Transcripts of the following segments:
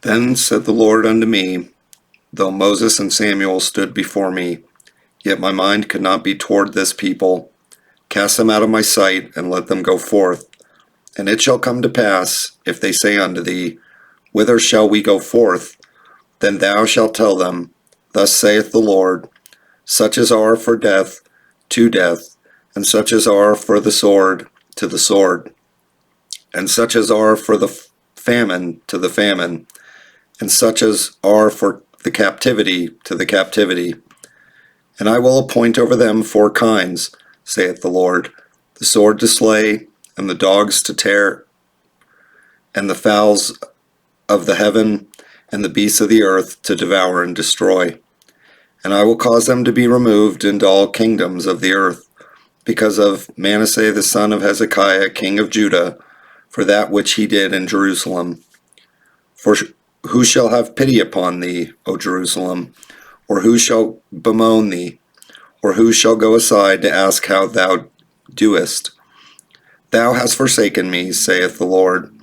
Then said the Lord unto me, though Moses and Samuel stood before me, yet my mind could not be toward this people. Cast them out of my sight, and let them go forth. And it shall come to pass, if they say unto thee, Whither shall we go forth? Then thou shalt tell them, Thus saith the Lord, such as are for death, to death, and such as are for the sword, to the sword, and such as are for the famine, to the famine, and such as are for the captivity, to the captivity. And I will appoint over them 4 kinds, saith the Lord, the sword to slay, and the dogs to tear, and the fowls of the heaven, and the beasts of the earth to devour and destroy. And I will cause them to be removed into all kingdoms of the earth, because of Manasseh the son of Hezekiah, king of Judah, for that which he did in Jerusalem. For who shall have pity upon thee, O Jerusalem? Or who shall bemoan thee? Or who shall go aside to ask how thou doest? Thou hast forsaken me, saith the Lord.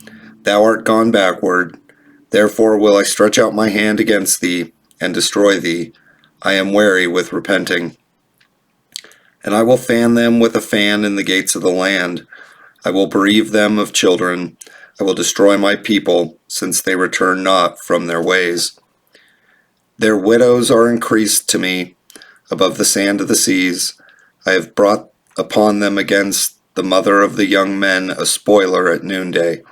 Thou art gone backward. Therefore will I stretch out my hand against thee, and destroy thee. I am weary with repenting. And I will fan them with a fan in the gates of the land. I will bereave them of children. I will destroy my people, since they return not from their ways. Their widows are increased to me above the sand of the seas. I have brought upon them against the mother of the young men a spoiler at noonday.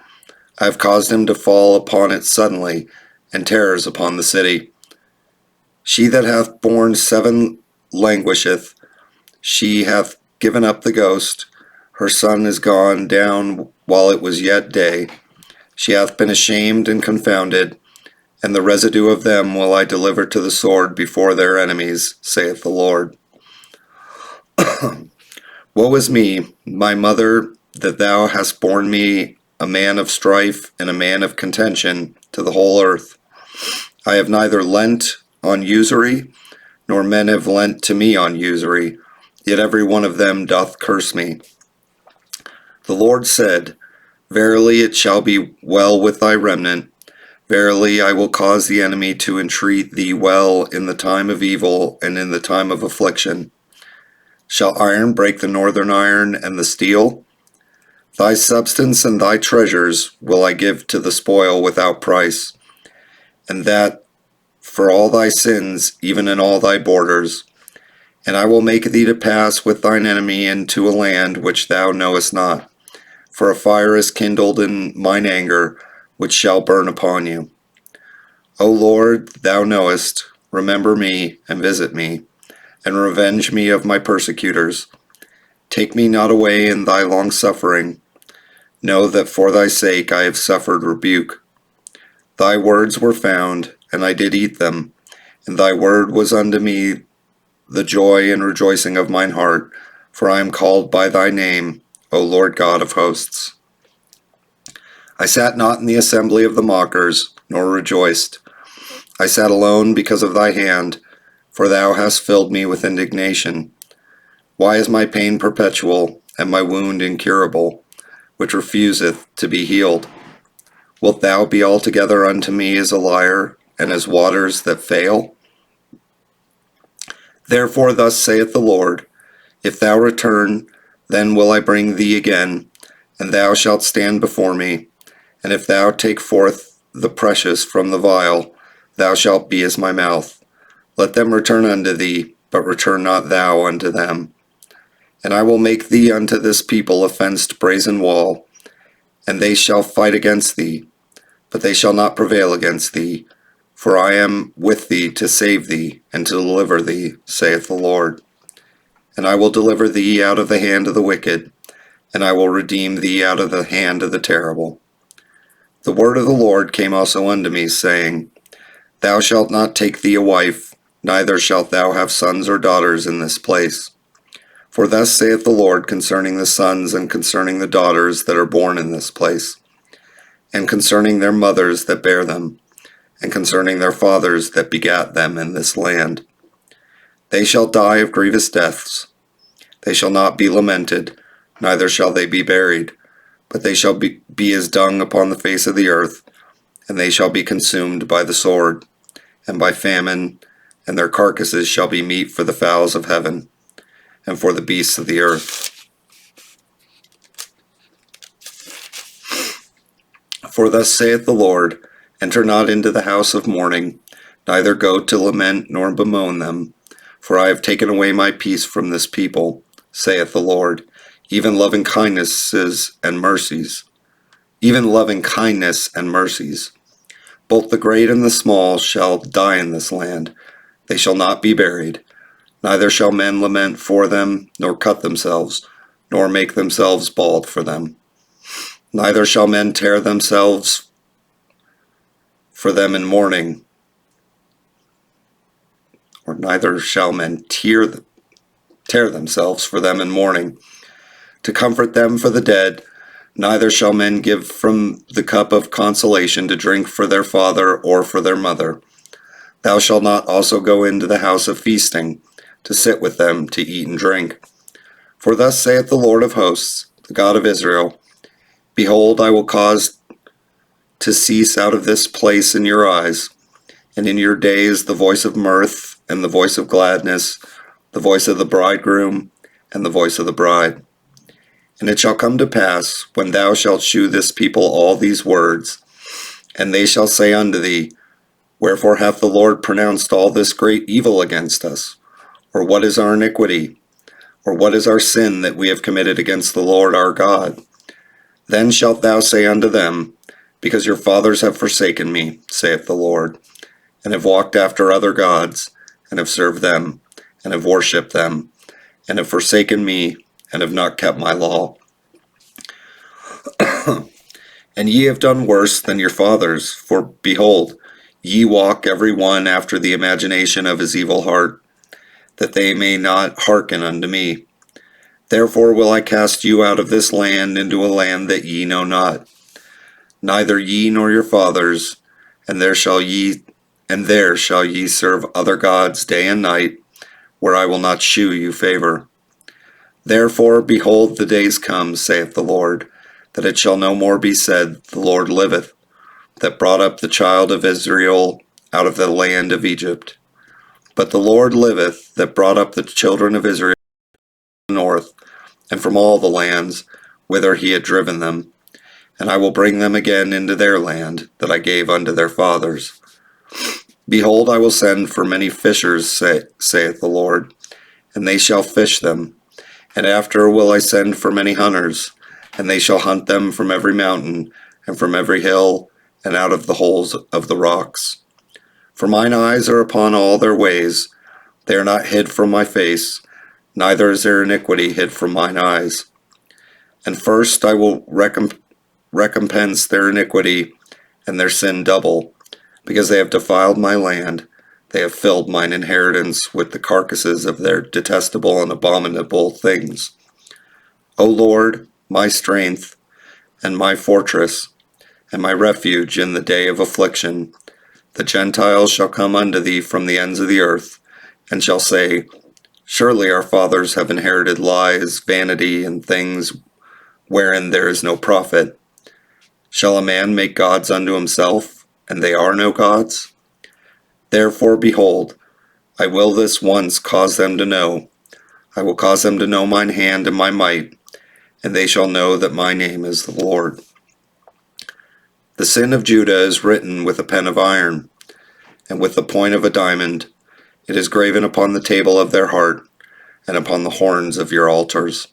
I have caused him to fall upon it suddenly, and terrors upon the city. She that hath borne 7 languisheth. She hath given up the ghost. Her son is gone down while it was yet day. She hath been ashamed and confounded, and the residue of them will I deliver to the sword before their enemies, saith the Lord. Woe is me, my mother, that thou hast borne me a man of strife and a man of contention to the whole earth. I have neither lent on usury, nor men have lent to me on usury, yet every one of them doth curse me. The Lord said, Verily it shall be well with thy remnant. Verily I will cause the enemy to entreat thee well in the time of evil and in the time of affliction. Shall iron break the northern iron and the steel? Thy substance and thy treasures will I give to the spoil without price, and that for all thy sins, even in all thy borders. And I will make thee to pass with thine enemy into a land which thou knowest not. For a fire is kindled in mine anger, which shall burn upon you. O Lord, thou knowest, remember me, and visit me, and revenge me of my persecutors. Take me not away in thy long suffering. Know that for thy sake I have suffered rebuke. Thy words were found, and I did eat them, and thy word was unto me the joy and rejoicing of mine heart, for I am called by thy name, O Lord God of hosts. I sat not in the assembly of the mockers, nor rejoiced. I sat alone because of thy hand, for thou hast filled me with indignation. Why is my pain perpetual, and my wound incurable, which refuseth to be healed? Wilt thou be altogether unto me as a liar, and as waters that fail? Therefore thus saith the Lord, If thou return, then will I bring thee again, and thou shalt stand before me. And if thou take forth the precious from the vial, thou shalt be as my mouth. Let them return unto thee, but return not thou unto them. And I will make thee unto this people a fenced brazen wall, and they shall fight against thee, but they shall not prevail against thee. For I am with thee to save thee, and to deliver thee, saith the Lord. And I will deliver thee out of the hand of the wicked, and I will redeem thee out of the hand of the terrible. The word of the Lord came also unto me, saying, Thou shalt not take thee a wife, neither shalt thou have sons or daughters in this place. For thus saith the Lord concerning the sons and concerning the daughters that are born in this place, and concerning their mothers that bear them, and concerning their fathers that begat them in this land. They shall die of grievous deaths. They shall not be lamented, neither shall they be buried, but they shall be as dung upon the face of the earth, and they shall be consumed by the sword, and by famine, and their carcasses shall be meat for the fowls of heaven, and for the beasts of the earth. For thus saith the Lord, enter not into the house of mourning, neither go to lament nor bemoan them. For I have taken away my peace from this people, saith the Lord, even loving kindnesses and mercies. Even loving kindness and mercies. Both the great and the small shall die in this land. They shall not be buried. Neither shall men lament for them, nor cut themselves, nor make themselves bald for them. Neither shall men tear themselves for them in mourning, or neither shall men tear themselves for them in mourning, to comfort them for the dead. Neither shall men give from the cup of consolation to drink for their father or for their mother. Thou shalt not also go into the house of feasting, to sit with them to eat and drink. For thus saith the Lord of hosts, the God of Israel, behold, I will cause to cease out of this place in your eyes, and in your days the voice of mirth, and the voice of gladness, the voice of the bridegroom, and the voice of the bride. And it shall come to pass, when thou shalt shew this people all these words, and they shall say unto thee, wherefore hath the Lord pronounced all this great evil against us? Or what is our iniquity? Or what is our sin that we have committed against the Lord our God? Then shalt thou say unto them, because your fathers have forsaken me, saith the Lord, and have walked after other gods, and have served them, and have worshipped them, and have forsaken me, and have not kept my law. And ye have done worse than your fathers, for behold, ye walk every one after the imagination of his evil heart, that they may not hearken unto me. Therefore will I cast you out of this land into a land that ye know not, neither ye nor your fathers, and there shall ye serve other gods day and night, where I will not shew you favor. Therefore, behold, the days come, saith the Lord, that it shall no more be said, the Lord liveth, that brought up the child of Israel out of the land of Egypt. But the Lord liveth, that brought up the children of Israel from the north, and from all the lands whither he had driven them. And I will bring them again into their land, that I gave unto their fathers. Behold, I will send for many fishers, saith the Lord, and they shall fish them. And after will I send for many hunters, and they shall hunt them from every mountain, and from every hill, and out of the holes of the rocks. For mine eyes are upon all their ways, they are not hid from my face, neither is their iniquity hid from mine eyes. And first I will recompense their iniquity and their sin double, because they have defiled my land, they have filled mine inheritance with the carcasses of their detestable and abominable things. O Lord, my strength, and my fortress, and my refuge in the day of affliction, the Gentiles shall come unto thee from the ends of the earth, and shall say, surely our fathers have inherited lies, vanity, and things wherein there is no profit. Shall a man make gods unto himself, and they are no gods? Therefore, behold, I will this once cause them to know. I will cause them to know mine hand and my might, and they shall know that my name is the Lord. The sin of Judah is written with a pen of iron, and with the point of a diamond. It is graven upon the table of their heart, and upon the horns of your altars.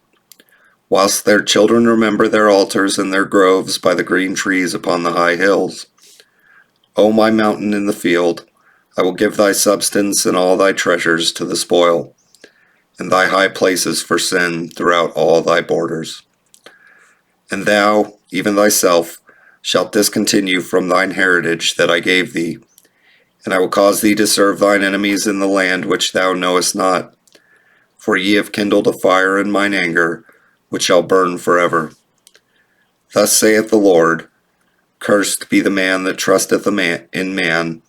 Whilst their children remember their altars and their groves by the green trees upon the high hills. O my mountain in the field, I will give thy substance and all thy treasures to the spoil, and thy high places for sin throughout all thy borders. And thou, even thyself, shalt discontinue from thine heritage that I gave thee, and I will cause thee to serve thine enemies in the land which thou knowest not. For ye have kindled a fire in mine anger, which shall burn forever. Thus saith the Lord, cursed be the man that trusteth in man,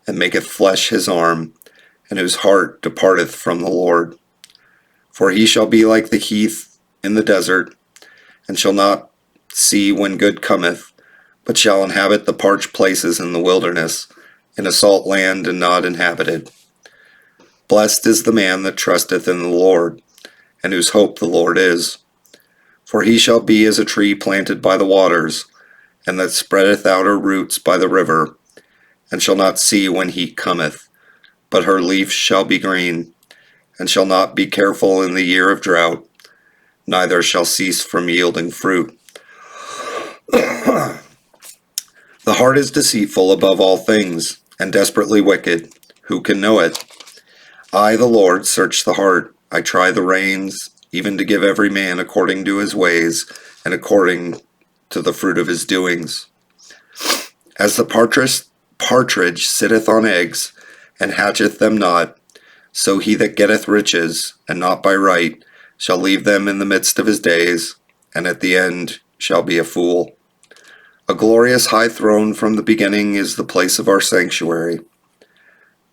and maketh flesh his arm, and whose heart departeth from the Lord. For he shall be like the heath in the desert, and shall not see when good cometh, but shall inhabit the parched places in the wilderness, in a salt land and not inhabited. Blessed is the man that trusteth in the Lord, and whose hope the Lord is. For he shall be as a tree planted by the waters, and that spreadeth out her roots by the river, and shall not see when heat cometh, but her leaf shall be green, and shall not be careful in the year of drought, neither shall cease from yielding fruit. The heart is deceitful above all things, and desperately wicked. Who can know it? I, the Lord, search the heart. I try the reins, even to give every man according to his ways, and according to the fruit of his doings. As the partridge sitteth on eggs, and hatcheth them not, so he that getteth riches, and not by right, shall leave them in the midst of his days, and at the end shall be a fool. A glorious high throne from the beginning is the place of our sanctuary.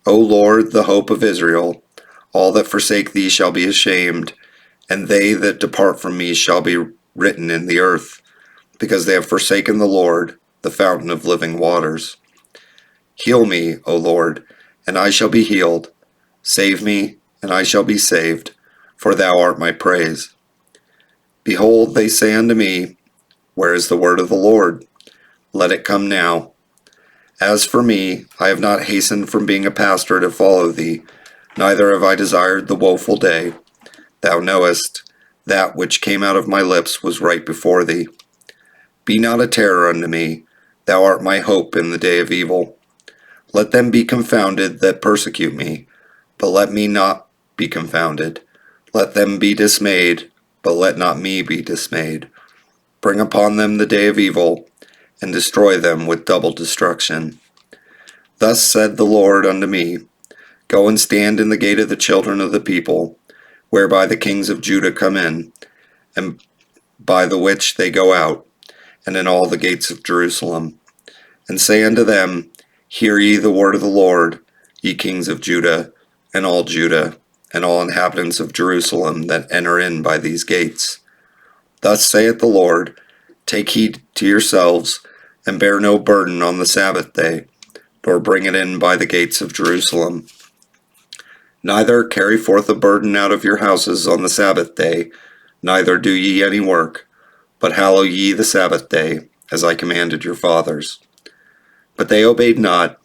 O Lord, the hope of Israel, all that forsake thee shall be ashamed, and they that depart from me shall be written in the earth, because they have forsaken the Lord, the fountain of living waters. Heal me, O Lord, and I shall be healed. Save me, and I shall be saved, for thou art my praise. Behold, they say unto me, Where is the word of the Lord? Let it come now. As for me, I have not hastened from being a pastor to follow thee, neither have I desired the woeful day. Thou knowest, that which came out of my lips was right before thee. Be not a terror unto me, thou art my hope in the day of evil. Let them be confounded that persecute me, but let me not be confounded. Let them be dismayed, but let not me be dismayed. Bring upon them the day of evil, and destroy them with double destruction. Thus said the Lord unto me, Go and stand in the gate of the children of the people, whereby the kings of Judah come in, and by the which they go out, and in all the gates of Jerusalem. And say unto them, Hear ye the word of the Lord, ye kings of Judah, and all inhabitants of Jerusalem that enter in by these gates. Thus saith the Lord, Take heed to yourselves, and bear no burden on the Sabbath day, nor bring it in by the gates of Jerusalem. Neither carry forth a burden out of your houses on the Sabbath day, neither do ye any work, but hallow ye the Sabbath day, as I commanded your fathers. But they obeyed not,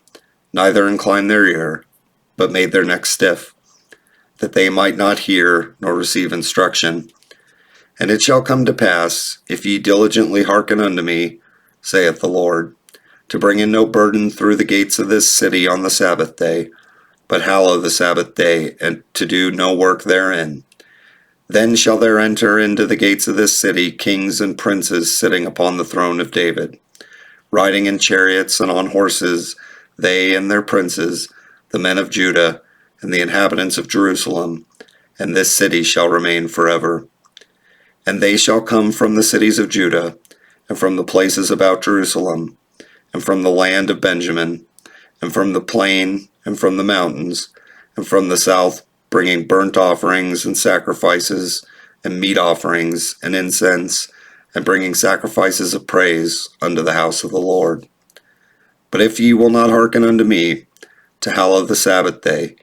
neither inclined their ear, but made their necks stiff, that they might not hear nor receive instruction. And it shall come to pass, if ye diligently hearken unto me, saith the Lord, to bring in no burden through the gates of this city on the Sabbath day, but hallow the Sabbath day, and to do no work therein. Then shall there enter into the gates of this city kings and princes sitting upon the throne of David, riding in chariots and on horses, they and their princes, the men of Judah, and the inhabitants of Jerusalem, and this city shall remain forever. And they shall come from the cities of Judah, and from the places about Jerusalem, and from the land of Benjamin, and from the plain, and from the mountains, and from the south, bringing burnt offerings and sacrifices, and meat offerings and incense, and bringing sacrifices of praise unto the house of the Lord. But if ye will not hearken unto me, to hallow the Sabbath day,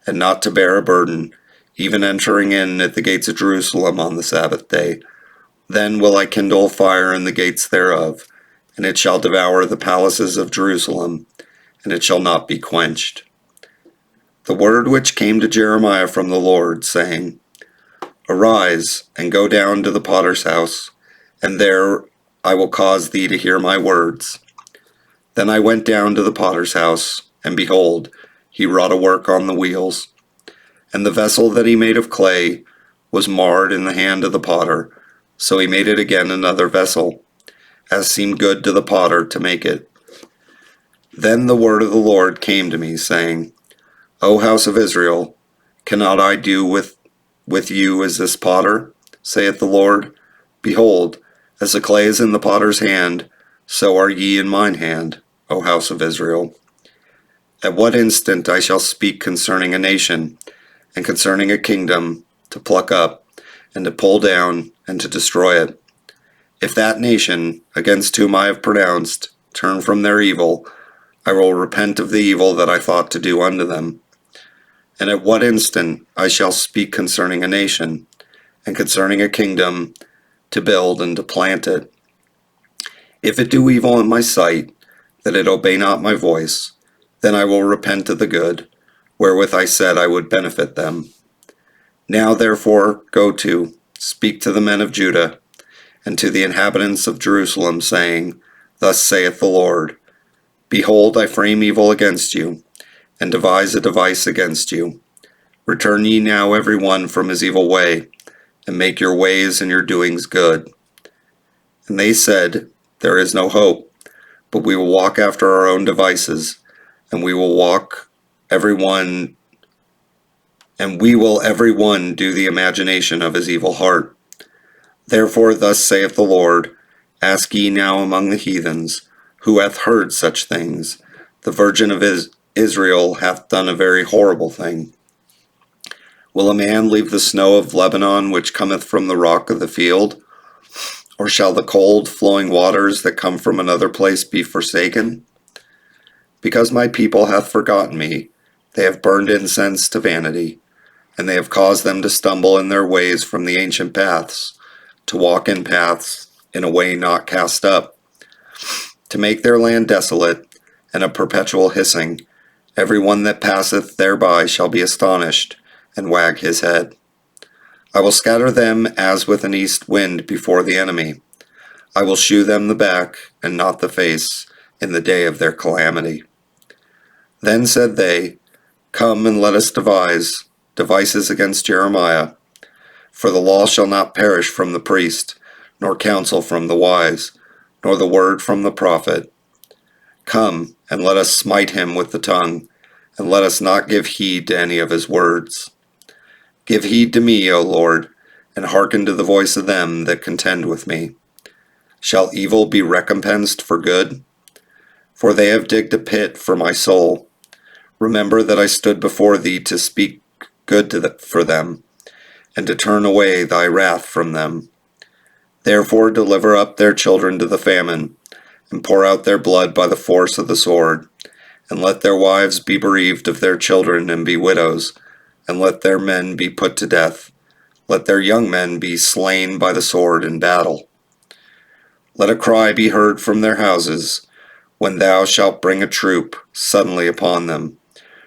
and not to bear a burden, even entering in at the gates of Jerusalem on the Sabbath day, then will I kindle fire in the gates thereof, and it shall devour the palaces of Jerusalem, and it shall not be quenched. The word which came to Jeremiah from the Lord, saying, Arise, and go down to the potter's house, and there I will cause thee to hear my words. Then I went down to the potter's house, and behold, he wrought a work on the wheels. And the vessel that he made of clay was marred in the hand of the potter, so he made it again another vessel, as seemed good to the potter to make it. Then the word of the Lord came to me, saying, O house of Israel, cannot I do with you as this potter, saith the Lord? Behold, as the clay is in the potter's hand, so are ye in mine hand, O house of Israel. At what instant I shall speak concerning a nation, and concerning a kingdom, to pluck up, and to pull down, and to destroy it. If that nation, against whom I have pronounced, turn from their evil, I will repent of the evil that I thought to do unto them. And at what instant I shall speak concerning a nation, and concerning a kingdom, to build and to plant it. If it do evil in my sight, that it obey not my voice, then I will repent of the good, wherewith I said I would benefit them. Now therefore go to, speak to the men of Judah, and to the inhabitants of Jerusalem, saying, Thus saith the Lord, Behold, I frame evil against you, and devise a device against you. Return ye now every one from his evil way, and make your ways and your doings good. And they said, There is no hope, but we will walk after our own devices, and we will every one do the imagination of his evil heart. Therefore thus saith the Lord, Ask ye now among the heathens, who hath heard such things? The Virgin of Israel hath done a very horrible thing. Will a man leave the snow of Lebanon, which cometh from the rock of the field? Or shall the cold flowing waters that come from another place be forsaken? Because my people hath forgotten me, they have burned incense to vanity, and they have caused them to stumble in their ways from the ancient paths, to walk in paths in a way not cast up, to make their land desolate, and a perpetual hissing. Every one that passeth thereby shall be astonished, and wag his head. I will scatter them as with an east wind before the enemy. I will shew them the back, and not the face, in the day of their calamity. Then said they, Come and let us devise devices against Jeremiah. For the law shall not perish from the priest, nor counsel from the wise, nor the word from the prophet. Come, and let us smite him with the tongue, and let us not give heed to any of his words. Give heed to me, O Lord, and hearken to the voice of them that contend with me. Shall evil be recompensed for good? For they have digged a pit for my soul. Remember that I stood before thee to speak good for them, and to turn away thy wrath from them. Therefore deliver up their children to the famine, and pour out their blood by the force of the sword, and let their wives be bereaved of their children and be widows, and let their men be put to death. Let their young men be slain by the sword in battle. Let a cry be heard from their houses, when thou shalt bring a troop suddenly upon them.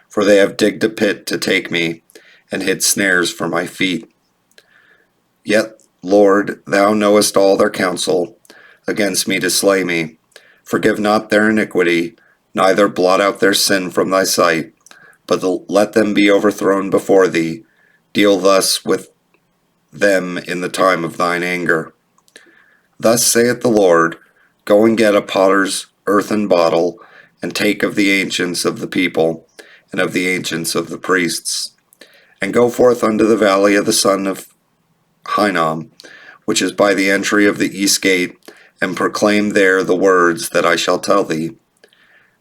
For they have digged a pit to take me, and hid snares for my feet. Yet, Lord, thou knowest all their counsel, against me to slay me. Forgive not their iniquity, neither blot out their sin from thy sight, but let them be overthrown before thee. Deal thus with them in the time of thine anger. Thus saith the Lord, Go and get a potter's earthen bottle, and take of the ancients of the people, and of the ancients of the priests, and go forth unto the valley of the son of Hinnom, which is by the entry of the east gate, and proclaim there the words that I shall tell thee.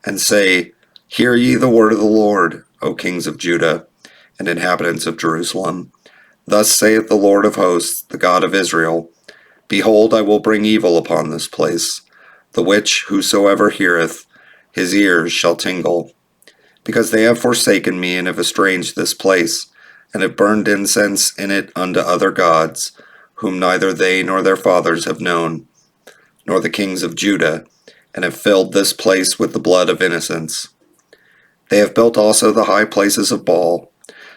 And say, Hear ye the word of the Lord, O kings of Judah, and inhabitants of Jerusalem. Thus saith the Lord of hosts, the God of Israel, Behold, I will bring evil upon this place, the which whosoever heareth, his ears shall tingle. Because they have forsaken me, and have estranged this place, and have burned incense in it unto other gods, whom neither they nor their fathers have known, nor the kings of Judah, and have filled this place with the blood of innocents. They have built also the high places of Baal,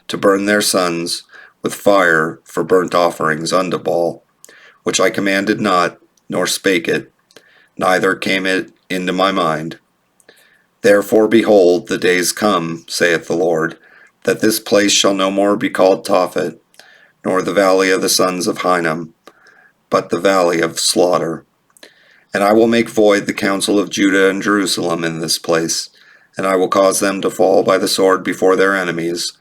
to burn their sons with fire for burnt offerings unto Baal, which I commanded not, nor spake it, neither came it into my mind. Therefore, behold, the days come, saith the Lord, that this place shall no more be called Tophet, nor the valley of the sons of Hinnom, but the valley of slaughter. And I will make void the counsel of Judah and Jerusalem in this place, and I will cause them to fall by the sword before their enemies,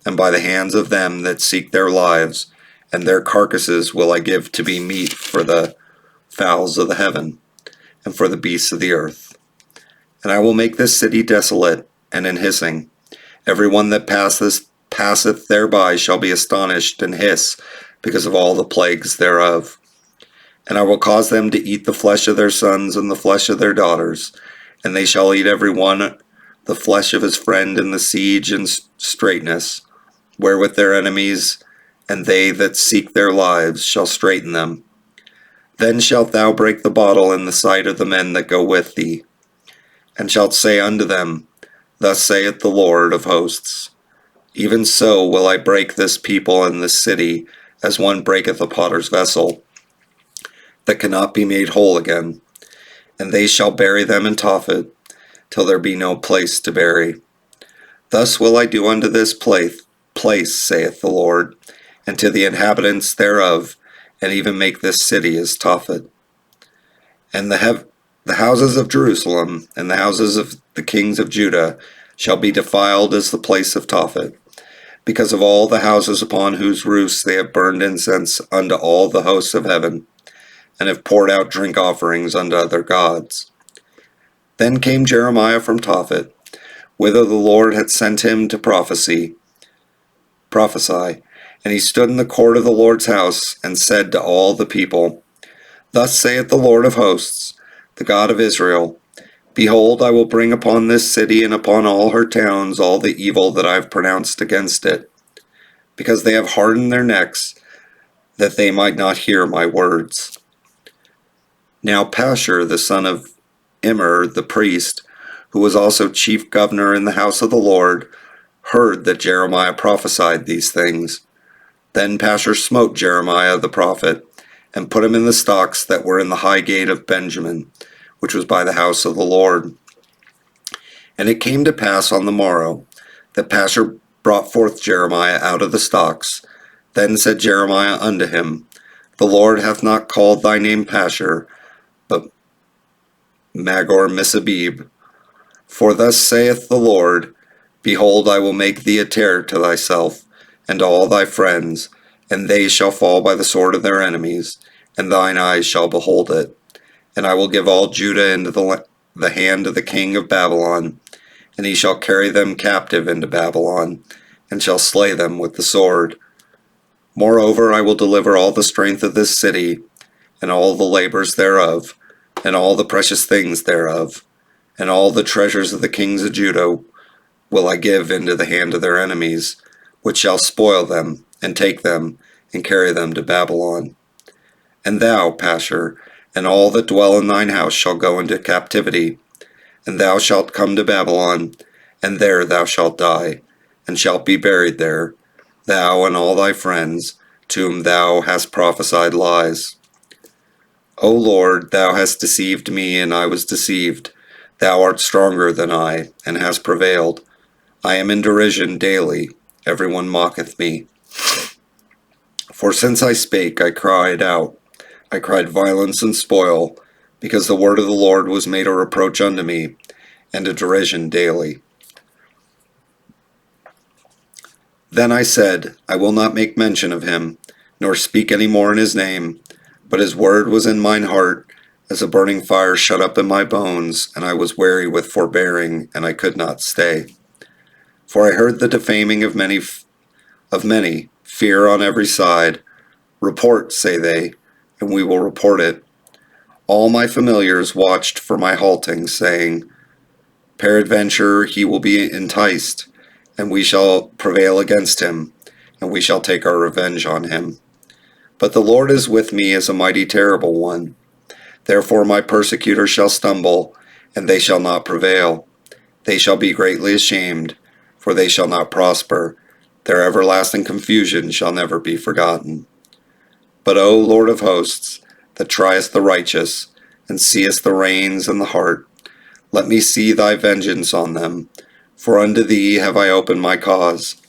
and by the hands of them that seek their lives, and their carcasses will I give to be meat for the fowls of the heaven, and for the beasts of the earth. And I will make this city desolate and in hissing. Every one that passeth thereby shall be astonished and hiss, because of all the plagues thereof. And I will cause them to eat the flesh of their sons and the flesh of their daughters, And they shall eat every one the flesh of his friend in the siege and straitness, wherewith their enemies and they that seek their lives shall straiten them. Then shalt thou break the bottle in the sight of the men that go with thee, and shalt say unto them, Thus saith the Lord of hosts, Even so will I break this people and this city, as one breaketh a potter's vessel, that cannot be made whole again. And they shall bury them in Tophet, till there be no place to bury. Thus will I do unto this place, saith the Lord, and to the inhabitants thereof, and even make this city as Tophet. And the houses of Jerusalem, and the houses of the kings of Judah, shall be defiled as the place of Tophet, because of all the houses upon whose roofs they have burned incense unto all the hosts of heaven, and have poured out drink offerings unto other gods. Then came Jeremiah from Tophet, whither the Lord had sent him to prophesy, and he stood in the court of the Lord's house, and said to all the people, Thus saith the Lord of hosts, the God of Israel, Behold, I will bring upon this city and upon all her towns all the evil that I have pronounced against it, because they have hardened their necks, that they might not hear my words. Now Pashur, the son of Immer the priest, who was also chief governor in the house of the Lord, heard that Jeremiah prophesied these things. Then Pashur smote Jeremiah the prophet, and put him in the stocks that were in the high gate of Benjamin, which was by the house of the Lord. And it came to pass on the morrow, that Pashur brought forth Jeremiah out of the stocks. Then said Jeremiah unto him, The Lord hath not called thy name Pashur, but Magor-Missabib. For thus saith the Lord, Behold, I will make thee a terror to thyself, and to all thy friends, and they shall fall by the sword of their enemies, and thine eyes shall behold it. And I will give all Judah into the hand of the king of Babylon, and he shall carry them captive into Babylon, and shall slay them with the sword. Moreover, I will deliver all the strength of this city, and all the labors thereof, and all the precious things thereof, and all the treasures of the kings of Judah will I give into the hand of their enemies, which shall spoil them, and take them, and carry them to Babylon. And thou, Pashur, and all that dwell in thine house shall go into captivity, and thou shalt come to Babylon, and there thou shalt die, and shalt be buried there, thou and all thy friends, to whom thou hast prophesied lies. O Lord, thou hast deceived me, and I was deceived. Thou art stronger than I, and hast prevailed. I am in derision daily, every one mocketh me. For since I spake, I cried out. I cried violence and spoil, because the word of the Lord was made a reproach unto me, and a derision daily. Then I said, I will not make mention of him, nor speak any more in his name, but his word was in mine heart, as a burning fire shut up in my bones, and I was weary with forbearing, and I could not stay. For I heard the defaming of many, fear on every side. Report, say they, and we will report it. All my familiars watched for my halting, saying, Peradventure he will be enticed, and we shall prevail against him, and we shall take our revenge on him. But the Lord is with me as a mighty terrible one. Therefore my persecutors shall stumble, and they shall not prevail. They shall be greatly ashamed, for they shall not prosper. Their everlasting confusion shall never be forgotten. But O Lord of hosts, that triest the righteous, and seest the reins and the heart, let me see thy vengeance on them, for unto thee have I opened my cause.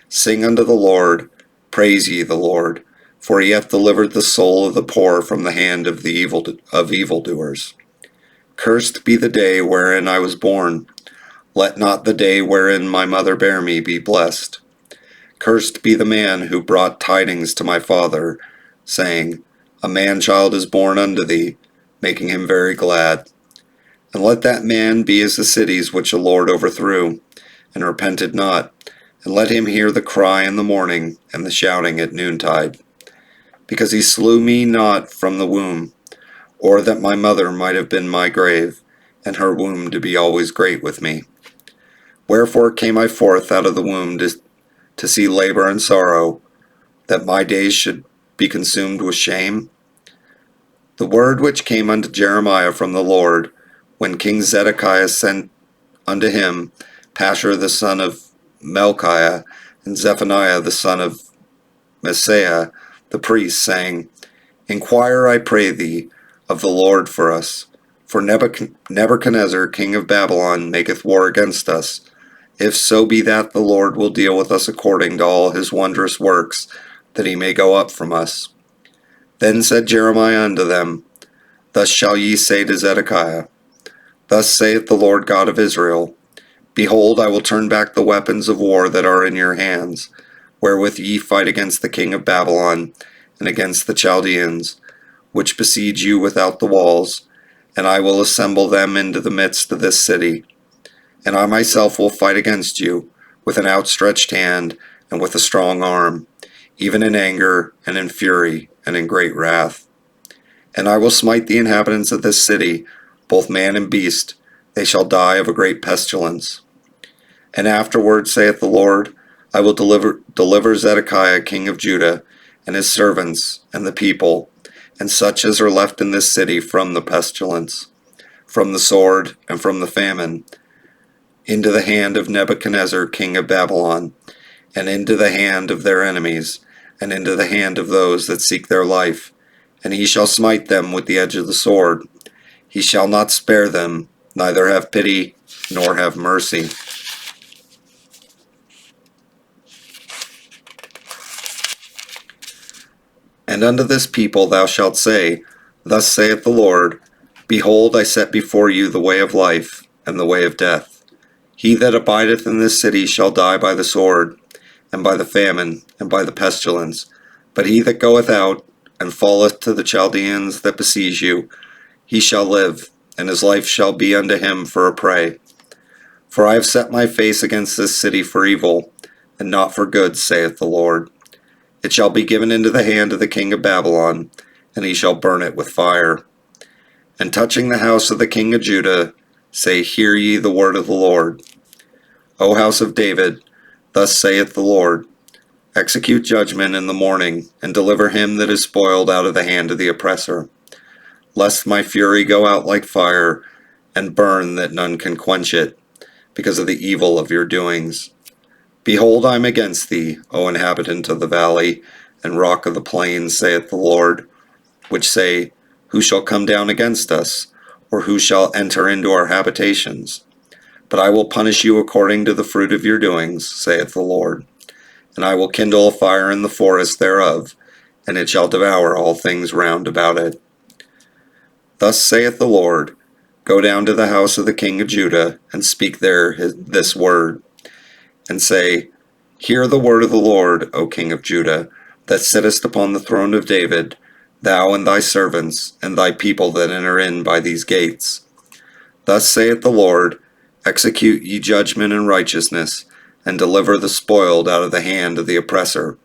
Sing unto the Lord, praise ye the Lord, for he hath delivered the soul of the poor from the hand of evildoers. Cursed be the day wherein I was born. Let not the day wherein my mother bare me be blessed. Cursed be the man who brought tidings to my father, saying, A man-child is born unto thee, making him very glad. And let that man be as the cities which the Lord overthrew, and repented not, and let him hear the cry in the morning, and the shouting at noontide. Because he slew me not from the womb, or that my mother might have been my grave, and her womb to be always great with me. Wherefore came I forth out of the womb to see labor and sorrow, that my days should be consumed with shame? The word which came unto Jeremiah from the Lord, when King Zedekiah sent unto him Pashur the son of Melchiah, and Zephaniah the son of Maaseiah the priest, saying, Inquire, I pray thee, of the Lord for us. For Nebuchadnezzar king of Babylon maketh war against us. If so be that the Lord will deal with us according to all his wondrous works, that he may go up from us. Then said Jeremiah unto them, Thus shall ye say to Zedekiah, Thus saith the Lord God of Israel, Behold, I will turn back the weapons of war that are in your hands, wherewith ye fight against the king of Babylon, and against the Chaldeans, which besiege you without the walls, and I will assemble them into the midst of this city. And I myself will fight against you, with an outstretched hand, and with a strong arm, even in anger, and in fury, and in great wrath. And I will smite the inhabitants of this city, both man and beast, they shall die of a great pestilence. And afterward, saith the Lord, I will deliver Zedekiah king of Judah, and his servants, and the people, and such as are left in this city from the pestilence, from the sword, and from the famine, into the hand of Nebuchadnezzar king of Babylon, and into the hand of their enemies, and into the hand of those that seek their life. And he shall smite them with the edge of the sword. He shall not spare them, neither have pity, nor have mercy. And unto this people thou shalt say, Thus saith the Lord, Behold, I set before you the way of life, and the way of death. He that abideth in this city shall die by the sword, and by the famine, and by the pestilence. But he that goeth out, and falleth to the Chaldeans that besiege you, he shall live, and his life shall be unto him for a prey. For I have set my face against this city for evil, and not for good, saith the Lord. It shall be given into the hand of the king of Babylon, and he shall burn it with fire. And touching the house of the king of Judah, say, Hear ye the word of the Lord. O house of David, thus saith the Lord, Execute judgment in the morning, and deliver him that is spoiled out of the hand of the oppressor. Lest my fury go out like fire, and burn that none can quench it, because of the evil of your doings. Behold, I am against thee, O inhabitant of the valley, and rock of the plains, saith the Lord, which say, Who shall come down against us, or who shall enter into our habitations? But I will punish you according to the fruit of your doings, saith the Lord. And I will kindle a fire in the forest thereof, and it shall devour all things round about it. Thus saith the Lord, Go down to the house of the king of Judah, and speak there this word, and say, Hear the word of the Lord, O king of Judah, that sittest upon the throne of David, thou and thy servants, and thy people that enter in by these gates. Thus saith the Lord, Execute ye judgment and righteousness, and deliver the spoiled out of the hand of the oppressor,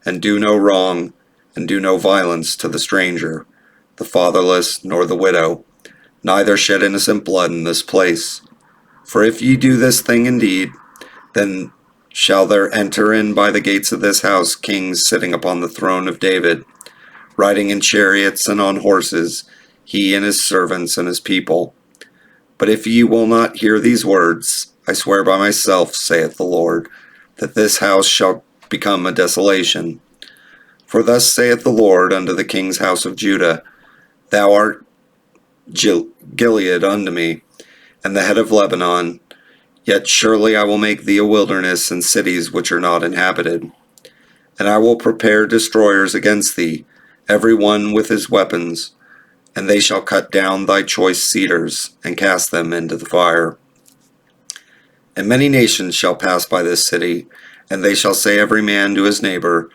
and do no wrong, and do no violence to the stranger, the fatherless, nor the widow, neither shed innocent blood in this place. For if ye do this thing indeed, then shall there enter in by the gates of this house kings sitting upon the throne of David, riding in chariots and on horses, he and his servants and his people. But if ye will not hear these words, I swear by myself, saith the Lord, that this house shall become a desolation. For thus saith the Lord unto the king's house of Judah, Thou art Gilead unto me, and the head of Lebanon, yet surely I will make thee a wilderness and cities which are not inhabited. And I will prepare destroyers against thee, every one with his weapons, and they shall cut down thy choice cedars, and cast them into the fire. And many nations shall pass by this city, and they shall say every man to his neighbor,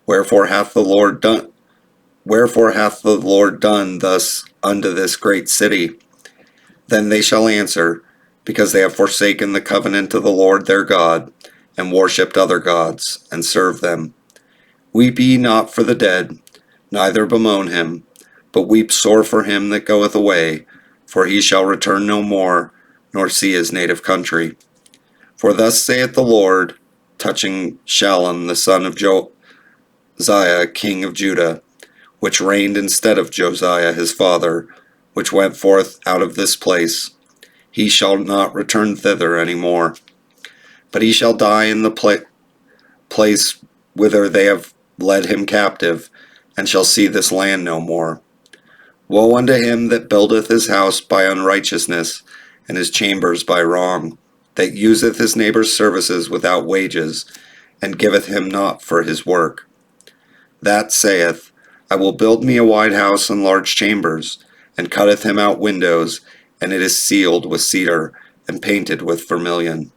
Wherefore hath the Lord done thus unto this great city? Then they shall answer, Because they have forsaken the covenant of the Lord their God, and worshipped other gods, and served them. Weep ye not for the dead, neither bemoan him, but weep sore for him that goeth away, for he shall return no more, nor see his native country. For thus saith the Lord, touching Shallum the son of Josiah king of Judah, which reigned instead of Josiah his father, which went forth out of this place. He shall not return thither any more, but he shall die in the place whither they have led him captive, and shall see this land no more. Woe unto him that buildeth his house by unrighteousness, and his chambers by wrong, that useth his neighbour's services without wages, and giveth him not for his work. That saith, I will build me a wide house and large chambers, and cutteth him out windows, and it is sealed with cedar, and painted with vermilion.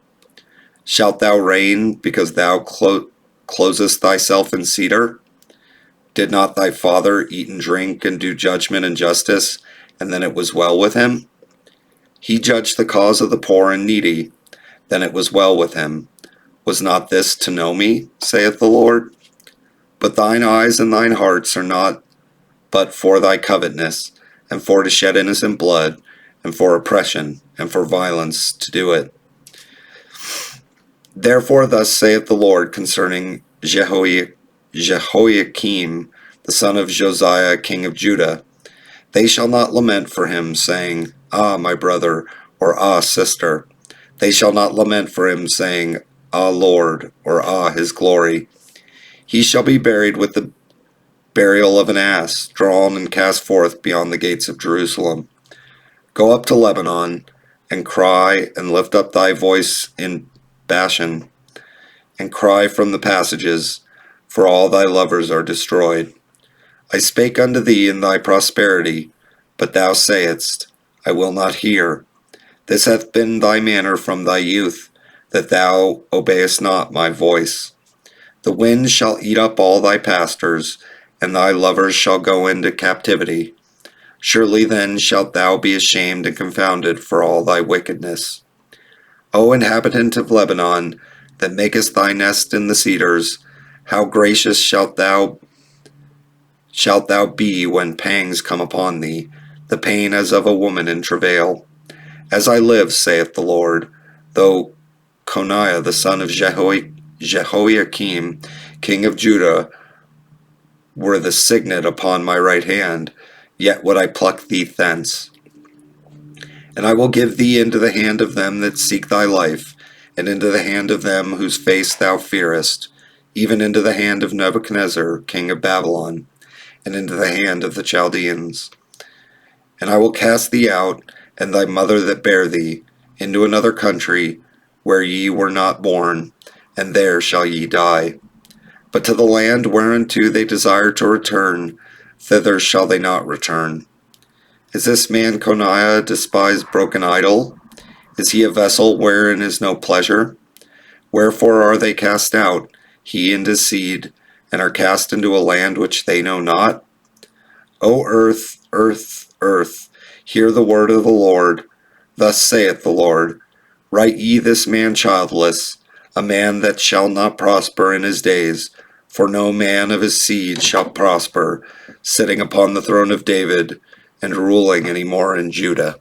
Shalt thou reign, because thou closest thyself in cedar? Did not thy father eat and drink, and do judgment and justice, and then it was well with him? He judged the cause of the poor and needy, then it was well with him. Was not this to know me, saith the Lord? But thine eyes and thine hearts are not but for thy covetousness, and for to shed innocent blood, and for oppression, and for violence to do it. Therefore thus saith the Lord concerning Jehoiakim, the son of Josiah king of Judah, they shall not lament for him, saying, Ah, my brother, or Ah, sister. They shall not lament for him, saying, Ah, Lord, or Ah, his glory. He shall be buried with the burial of an ass, drawn and cast forth beyond the gates of Jerusalem. Go up to Lebanon, and cry, and lift up thy voice in Bashan, and cry from the passages, for all thy lovers are destroyed. I spake unto thee in thy prosperity, but thou sayest, I will not hear. This hath been thy manner from thy youth, that thou obeyest not my voice. The wind shall eat up all thy pastors, and thy lovers shall go into captivity. Surely then shalt thou be ashamed and confounded for all thy wickedness. O inhabitant of Lebanon, that makest thy nest in the cedars, how gracious shalt thou be when pangs come upon thee, the pain as of a woman in travail. As I live, saith the Lord, though Coniah the son of Jehoiakim, king of Judah, were the signet upon my right hand, yet would I pluck thee thence. And I will give thee into the hand of them that seek thy life, and into the hand of them whose face thou fearest, even into the hand of Nebuchadnezzar, king of Babylon, and into the hand of the Chaldeans. And I will cast thee out, and thy mother that bare thee, into another country, where ye were not born, and there shall ye die. But to the land whereunto they desire to return, thither shall they not return. Is this man Coniah a despised broken idol? Is he a vessel wherein is no pleasure? Wherefore are they cast out, he and his seed, and are cast into a land which they know not? O earth, earth, earth, hear the word of the Lord. Thus saith the Lord, Write ye this man childless, a man that shall not prosper in his days, for no man of his seed shall prosper, sitting upon the throne of David, and ruling any more in Judah.